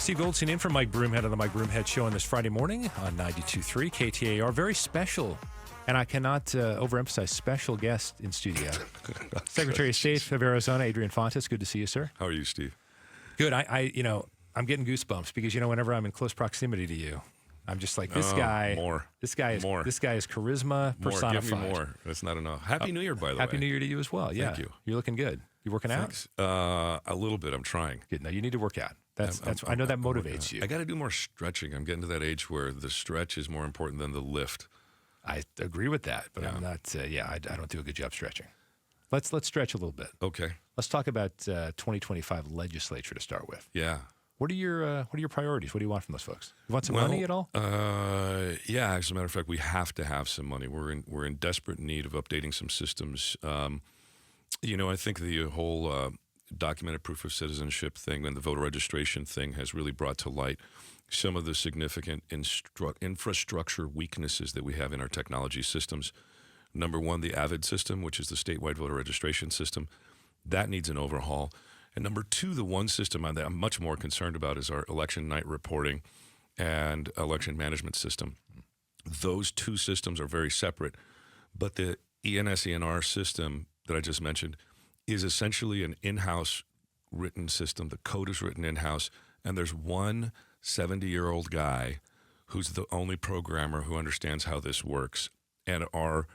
Steve Goldstein in for Mike Broomhead on the Mike Broomhead Show on this Friday morning on 92.3 KTAR. Very special, and I cannot overemphasize, special guest in studio. Secretary of State of Arizona, Adrian. Good to see you, sir. How are you, Steve? Good. I'm getting goosebumps because, whenever I'm in close proximity to you, I'm just like, this guy is charisma personified. Give me more. That's not enough. Happy New Year, by the way. Happy New Year to you as well. Yeah. Thank you. You're looking good. You working Thanks. out? A little bit. I'm trying. Good. Now you need to work out. I know that motivates you. I got to do more stretching. I'm getting to that age where the stretch is more important than the lift. I agree with that, but I'm not. I don't do a good job stretching. Let's stretch a little bit. Okay. Let's talk about 2025 legislature to start with. Yeah. What are your priorities? What do you want from those folks? You want some money at all? Yeah. As a matter of fact, we have to have some money. We're in desperate need of updating some systems. I think the whole documented proof of citizenship thing and the voter registration thing has really brought to light some of the significant infrastructure weaknesses that we have in our technology systems. Number one, the AVID system, which is the statewide voter registration system, that needs an overhaul. And number two, the one system that I'm much more concerned about is our election night reporting and election management system. Those two systems are very separate, but the ENS-ENR system that I just mentioned is essentially an in-house written system. The code is written in-house, and there's one 70-year-old guy who's the only programmer who understands how this works. And our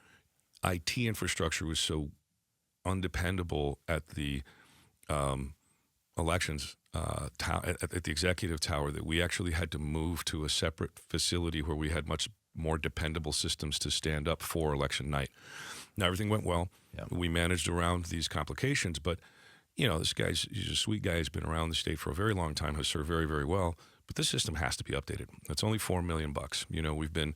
IT infrastructure was so undependable at the elections at the executive tower that we actually had to move to a separate facility where we had much more dependable systems to stand up for election night. Now, everything went well. Yeah. We managed around these complications, but, he's a sweet guy. He's been around the state for a very long time, has served very, very well, but this system has to be updated. It's only $4 million. We've been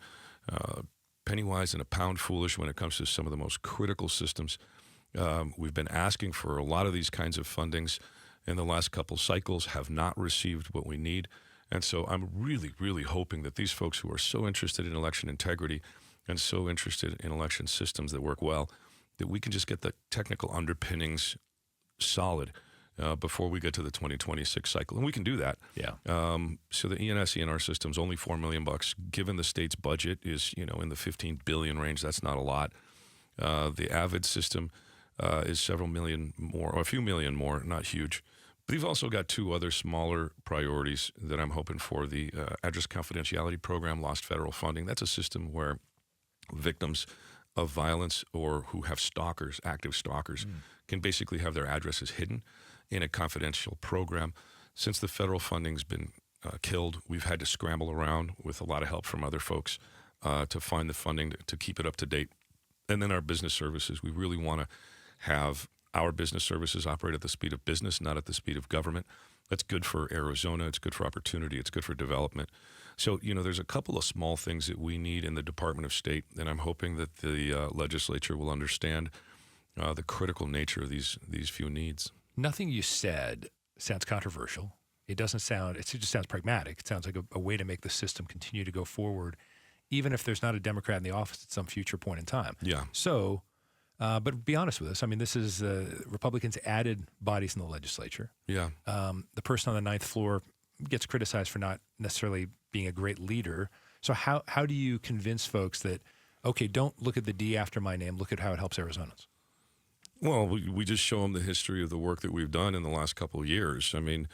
penny wise and a pound foolish when it comes to some of the most critical systems. We've been asking for a lot of these kinds of fundings in the last couple cycles, have not received what we need. And so I'm really, really hoping that these folks who are so interested in election integrity and so interested in election systems that work well, that we can just get the technical underpinnings solid before we get to the 2026 cycle. And we can do that. Yeah. So the ENS-ENR system's only $4 million. Given the state's budget is, in the 15 billion range, that's not a lot. The AVID system is several million more, or a few million more, not huge. But we've also got two other smaller priorities that I'm hoping for. The Address Confidentiality Program lost federal funding. That's a system where victims of violence or who have stalkers, active stalkers, can basically have their addresses hidden in a confidential program. Since the federal funding's been killed, we've had to scramble around with a lot of help from other folks to find the funding to keep it up to date. And then our business services, we really want to have our business services operate at the speed of business, not at the speed of government. That's good for Arizona. It's good for opportunity. It's good for development. So, there's a couple of small things that we need in the Department of State, and I'm hoping that the legislature will understand the critical nature of these few needs. Nothing you said sounds controversial. It just sounds pragmatic. It sounds like a way to make the system continue to go forward, even if there's not a Democrat in the office at some future point in time. Yeah. So, but be honest with us. I mean, this is Republicans added bodies in the legislature. Yeah. The person on the ninth floor gets criticized for not necessarily being a great leader. So how do you convince folks that, okay, don't look at the D after my name, look at how it helps Arizonans? Well, we just show them the history of the work that we've done in the last couple of years. I mean,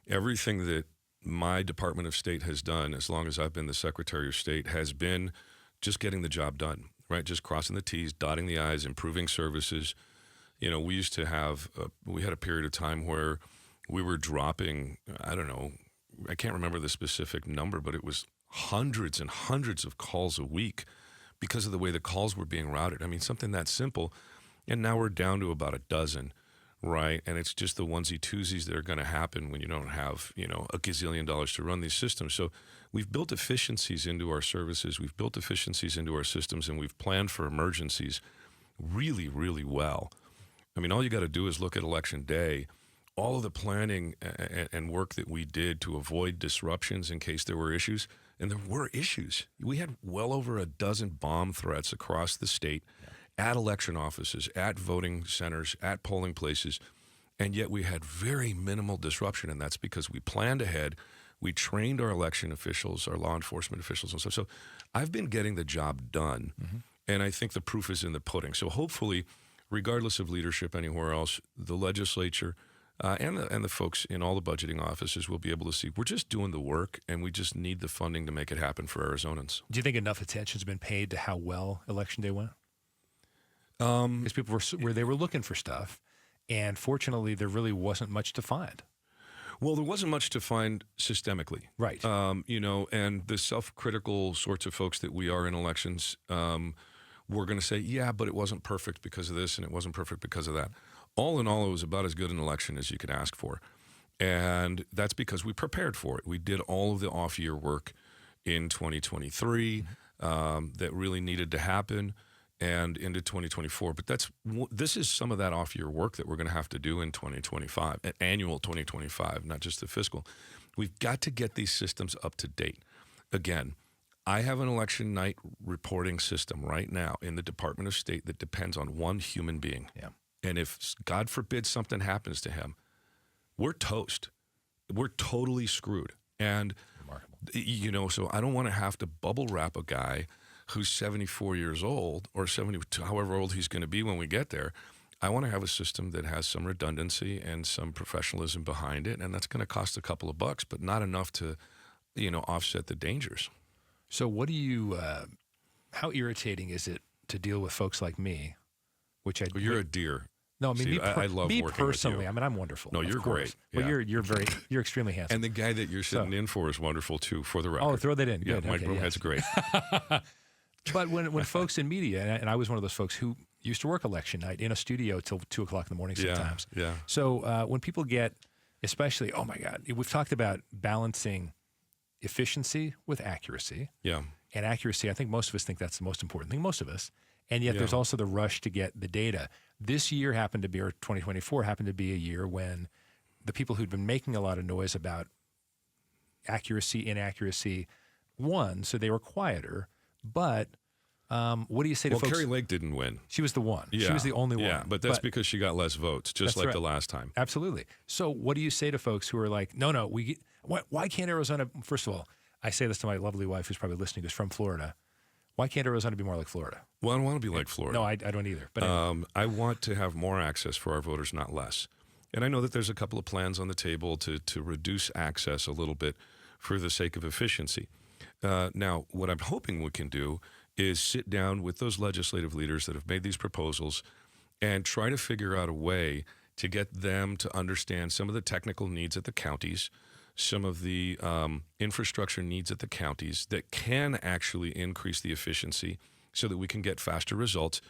everything that my Department of State has done, as long as I've been the Secretary of State, has been just getting the job done, right? Just crossing the T's, dotting the I's, improving services. We used to have, we had a period of time where we were dropping, I can't remember the specific number, but it was hundreds and hundreds of calls a week because of the way the calls were being routed. I mean, something that simple. And now we're down to about a dozen, right? And it's just the onesie-twosies that are going to happen when you don't have, a gazillion dollars to run these systems. So we've built efficiencies into our services. We've built efficiencies into our systems, and we've planned for emergencies really, really well. I mean, all you got to do is look at Election Day. All of the planning and work that we did to avoid disruptions in case there were issues, and there were issues. We had well over a dozen bomb threats across the state. Yeah. At election offices, at voting centers, at polling places, and yet we had very minimal disruption, and that's because we planned ahead, We trained our election officials, our law enforcement officials and stuff. So I've been getting the job done, and I think the proof is in the pudding. So hopefully, regardless of leadership anywhere else, the legislature and the folks in all the budgeting offices will be able to see we're just doing the work, and we just need the funding to make it happen for Arizonans. Do you think enough attention's been paid to how well Election Day went? Because people were looking for stuff, and fortunately, there really wasn't much to find. Well, there wasn't much to find systemically. Right. And the self-critical sorts of folks that we are in elections, we're going to say, yeah, but it wasn't perfect because of this, and it wasn't perfect because of that. All in all, it was about as good an election as you could ask for. And that's because we prepared for it. We did all of the off-year work in 2023 that really needed to happen, and into 2024. But this is some of that off-year work that we're going to have to do in 2025, annual 2025, not just the fiscal. We've got to get these systems up to date. Again, I have an election night reporting system right now in the Department of State that depends on one human being. Yeah. And if, God forbid, something happens to him, we're toast. We're totally screwed. And, remarkable. So I don't want to have to bubble wrap a guy who's 74 years old or 72, however old he's going to be when we get there. I want to have a system that has some redundancy and some professionalism behind it, and that's going to cost a couple of bucks, but not enough to, offset the dangers. So what do you, how irritating is it to deal with folks like me, which Well, you're a dear. No, I mean, I love me working personally. with you. I mean, I'm wonderful. No, you're great. But Yeah. you're extremely handsome. And the guy that you're sitting in for is wonderful too, for the record. Oh, throw that in. Yeah, Good. Mike Broomhead's great. But when folks in media, and I was one of those folks who used to work election night in a studio till 2 o'clock in the morning sometimes. Yeah. So when people get, especially, oh my God, we've talked about balancing efficiency with accuracy. Yeah. And accuracy, I think most of us think that's the most important thing, most of us. And yet there's also the rush to get the data. This year happened to be, or 2024 happened to be a year when the people who'd been making a lot of noise about accuracy, inaccuracy, won, so they were quieter. But what do you say to folks? Well, Carrie Lake didn't win. She was the one. Yeah. She was the only one. Yeah, but that's because she got less votes, just like the last time. Absolutely. So what do you say to folks who are like, no, why can't Arizona, first of all, I say this to my lovely wife who's probably listening, who's from Florida. Why can't Arizona be more like Florida? Well, I don't want to be like Florida. No, I don't either. But anyway. I want to have more access for our voters, not less. And I know that there's a couple of plans on the table to reduce access a little bit for the sake of efficiency. Now, what I'm hoping we can do is sit down with those legislative leaders that have made these proposals and try to figure out a way to get them to understand some of the technical needs at the counties, some of the infrastructure needs at the counties that can actually increase the efficiency so that we can get faster results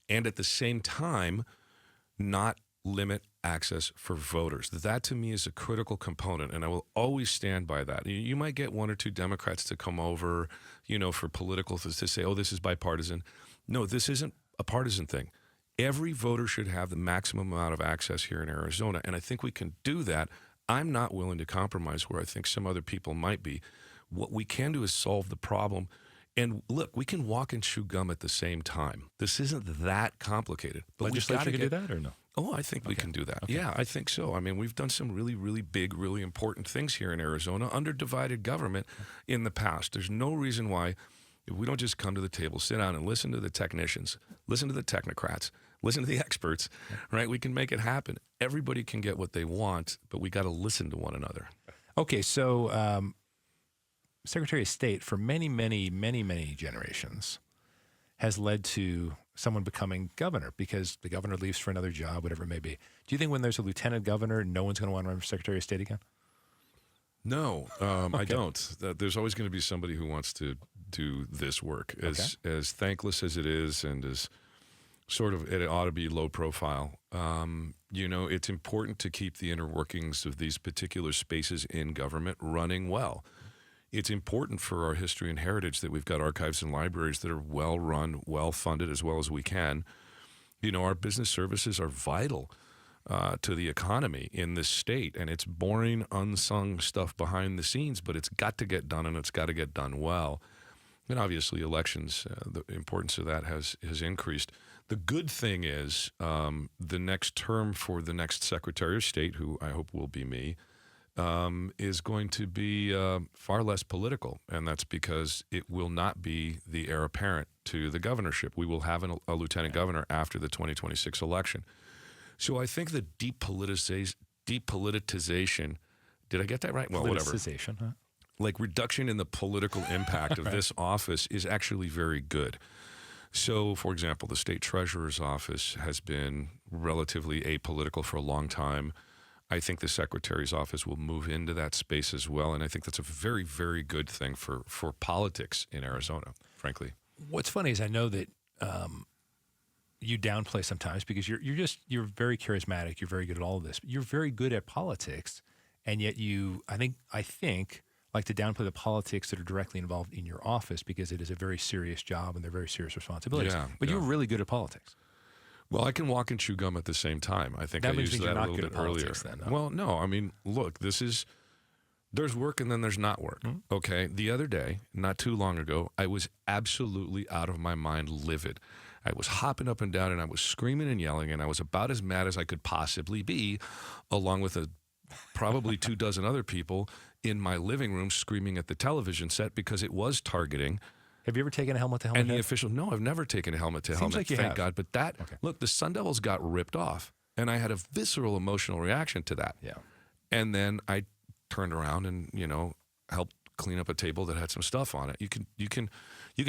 and at the same time not limit access for voters. That to me is a critical component, and I will always stand by that. You might get one or two Democrats to come over, for political to say, oh, this is bipartisan. No, this isn't a partisan thing. Every voter should have the maximum amount of access here in Arizona, and I think we can do that. I'm not willing to compromise where I think some other people might be. What we can do is solve the problem. And look, we can walk and chew gum at the same time. This isn't that complicated. But legislature can do that or no? Oh, I think we can do that. Okay. Yeah, I think so. I mean, we've done some really, really big, really important things here in Arizona under divided government in the past. There's no reason why if we don't just come to the table, sit down and listen to the technicians, listen to the technocrats, listen to the experts, right? We can make it happen. Everybody can get what they want, but we got to listen to one another. Okay, so Secretary of State for many, many, many, many generations has led to someone becoming governor because the governor leaves for another job, whatever it may be. Do you think when there's a lieutenant governor, no one's going to want to run for Secretary of State again? No, I don't. There's always going to be somebody who wants to do this work, as thankless as it is and as sort of, it ought to be low profile. It's important to keep the inner workings of these particular spaces in government running well. It's important for our history and heritage that we've got archives and libraries that are well run, well funded as well as we can. Our business services are vital to the economy in this state, and it's boring, unsung stuff behind the scenes, but it's got to get done, and it's got to get done well. And obviously elections, the importance of that has increased. The good thing is the next term for the next Secretary of State, who I hope will be me, is going to be far less political, and that's because it will not be the heir apparent to the governorship. We will have a lieutenant governor after the 2026 election. So I think the depoliticization, did I get that right? Well, whatever. Politicization, huh? Like reduction in the political impact of this office is actually very good. So, for example, the state treasurer's office has been relatively apolitical for a long time. I think the secretary's office will move into that space as well, and I think that's a very, very good thing for politics in Arizona, frankly. What's funny is I know that you downplay sometimes because you're very charismatic, you're very good at all of this, but you're very good at politics, and yet you, I think, like to downplay the politics that are directly involved in your office because it is a very serious job and they're very serious responsibilities. But you're really good at politics. Well, I can walk and chew gum at the same time. I think I used that a little bit earlier. Then, no? Well, no. I mean, look, there's work and then there's not work. Mm-hmm. Okay. The other day, not too long ago, I was absolutely out of my mind livid. I was hopping up and down and I was screaming and yelling and I was about as mad as I could possibly be, along with probably 24 other people in my living room screaming at the television set because it was targeting. Have you ever taken a helmet-to-helmet? And the official, no, I've never taken a helmet-to-helmet, like you thank have. God. But look, the Sun Devils got ripped off, and I had a visceral emotional reaction to that. Yeah. And then I turned around and, helped clean up a table that had some stuff on it. You can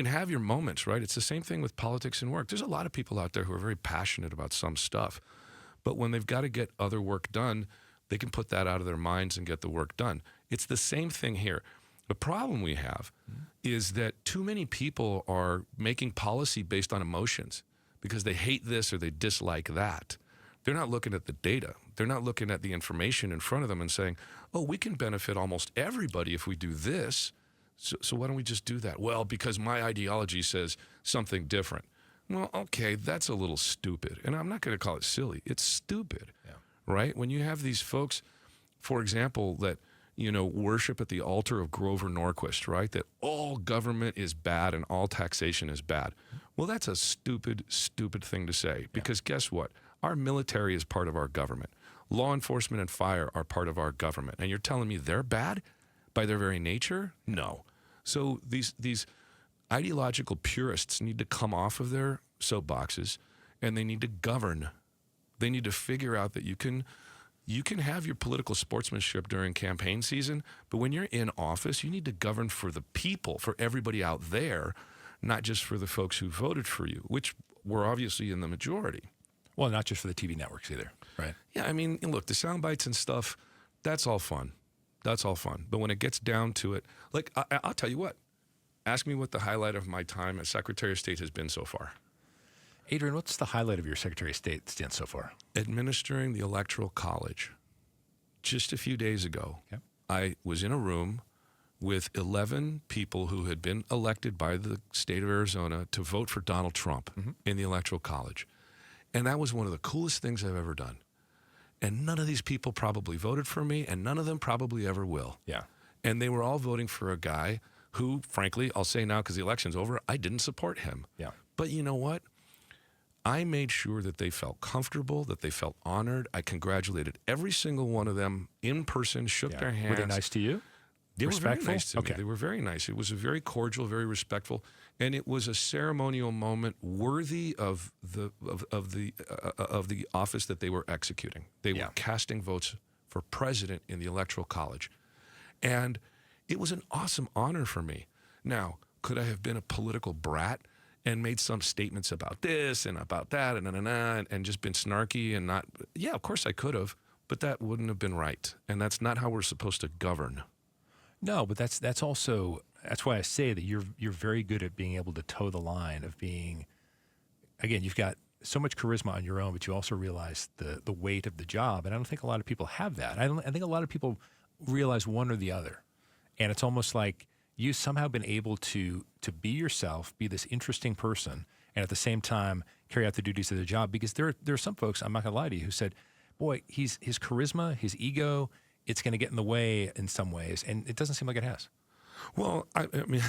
have your moments, right? It's the same thing with politics and work. There's a lot of people out there who are very passionate about some stuff, but when they've got to get other work done, they can put that out of their minds and get the work done. It's the same thing here. The problem we have is that too many people are making policy based on emotions because they hate this or they dislike that. They're not looking at the data. They're not looking at the information in front of them and saying, oh, we can benefit almost everybody if we do this. So why don't we just do that? Well, because my ideology says something different. Well, okay, that's a little stupid. And I'm not going to call it silly. It's stupid, right? When you have these folks, for example, that worship at the altar of Grover Norquist, right? That all government is bad and all taxation is bad. Well, that's a stupid, stupid thing to say because guess what? Our military is part of our government. Law enforcement and fire are part of our government. And you're telling me they're bad by their very nature? No. So these ideological purists need to come off of their soapboxes and they need to govern. They need to figure out that you can have your political sportsmanship during campaign season, but when you're in office, you need to govern for the people, for everybody out there, not just for the folks who voted for you, which were obviously in the majority. Well, not just for the TV networks either, right? Yeah, I mean, look, the sound bites and stuff, that's all fun. That's all fun. But when it gets down to it, like, I'll tell you what, ask me what the highlight of my time as Secretary of State has been so far. Adrian, what's the highlight of your Secretary of State stint so far? Administering the Electoral College. Just a few days ago, I was in a room with 11 people who had been elected by the state of Arizona to vote for Donald Trump in the Electoral College. And that was one of the coolest things I've ever done. And none of these people probably voted for me, and none of them probably ever will. Yeah. And they were all voting for a guy who, frankly, I'll say now because the election's over, I didn't support him. Yeah. But you know what? I made sure that they felt comfortable, that they felt honored. I congratulated every single one of them in person, shook their hands. Were they nice to you? They respectful? were very nice to me. They were very nice. It was a very cordial, very respectful, and it was a ceremonial moment worthy of the office that they were executing. They were casting votes for president in the Electoral College, and it was an awesome honor for me. Now, could I have been a political brat and made some statements about this and about that and just been snarky and not? Yeah, of course I could have, but that wouldn't have been right, and that's not how we're supposed to govern. No, but that's why I say that you're very good at being able to toe the line of being, again, you've got so much charisma on your own, but you also realize the weight of the job, and I don't think a lot of people have that. I think a lot of people realize one or the other, and it's almost like you've somehow been able to be yourself, be this interesting person, and at the same time carry out the duties of the job. Because there are some folks, I'm not gonna lie to you, who said, boy, his charisma, his ego, it's going to get in the way in some ways, and it doesn't seem like it has. Well, I mean,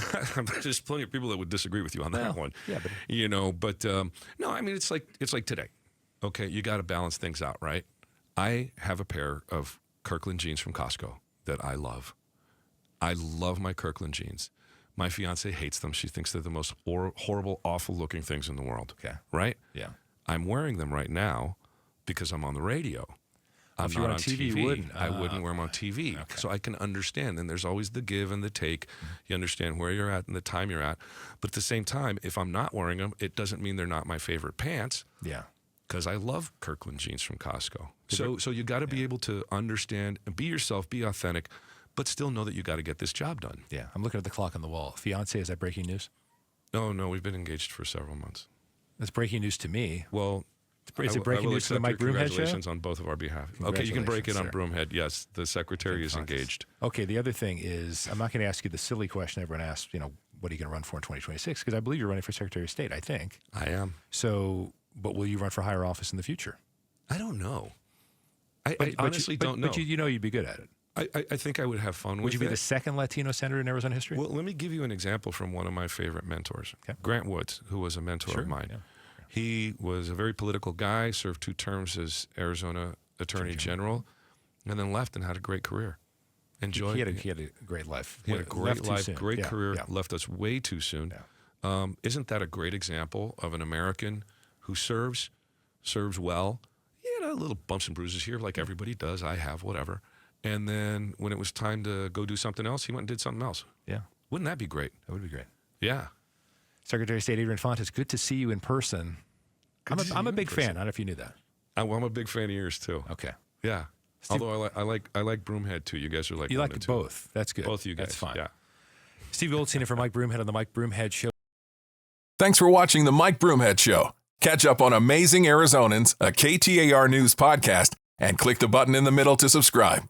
there's plenty of people that would disagree with you on that one. Yeah, but no, I mean, it's like today. Okay, you got to balance things out, right? I have a pair of Kirkland jeans from Costco. that I love. I love my Kirkland jeans. My fiance hates them. She thinks they're the most horrible, awful-looking things in the world. Okay. Right? Yeah. I'm wearing them right now because I'm on the radio. I'm if you not were on on TV, TV. you wouldn't. I wouldn't wear them on TV. Okay. So I can understand. And there's always the give and the take. You understand where you're at and the time you're at. But at the same time, if I'm not wearing them, it doesn't mean they're not my favorite pants. Yeah. Because I love Kirkland jeans from Costco. So you got to be able to understand and be yourself, be authentic, but still know that you got to get this job done. Yeah. I'm looking at the clock on the wall. Fiance, is that breaking news? No, we've been engaged for several months. That's breaking news to me. Well, is it breaking news to the Mike Broomhead Show? Congratulations on both of our behalf. Okay, you can break it on Broomhead. Yes, the secretary is engaged. Okay, the other thing is, I'm not going to ask you the silly question everyone asks, what are you going to run for in 2026? Because I believe you're running for Secretary of State, I think. I am. So, but will you run for higher office in the future? I don't know. I honestly don't know. But you know you'd be good at it. I think I would have fun with it. Would you be the second Latino senator in Arizona history? Well, let me give you an example from one of my favorite mentors, Grant Woods, who was a mentor of mine. Yeah. He was a very political guy, served 2 terms as Arizona Attorney General, and then left and had a great career. Enjoyed. He had a great life. He had a great life, great career. Yeah. Left us way too soon. Yeah. Isn't that a great example of an American who serves well? He had a little bumps and bruises here, like everybody does. I have, whatever. And then when it was time to go do something else, he went and did something else. Yeah. Wouldn't that be great? That would be great. Yeah. Secretary of State Adrian Fontes, good to see you in person. I'm a big fan. I don't know if you knew that. I'm a big fan of yours too. Okay. Yeah. Steve, although I like Broomhead too. You guys are like you like both. That's good. Both of you guys. That's fine. Yeah. Steve Goldstein for Mike Broomhead on the Mike Broomhead Show. Thanks for watching the Mike Broomhead Show. Catch up on Amazing Arizonans, a KTAR News podcast, and click the button in the middle to subscribe.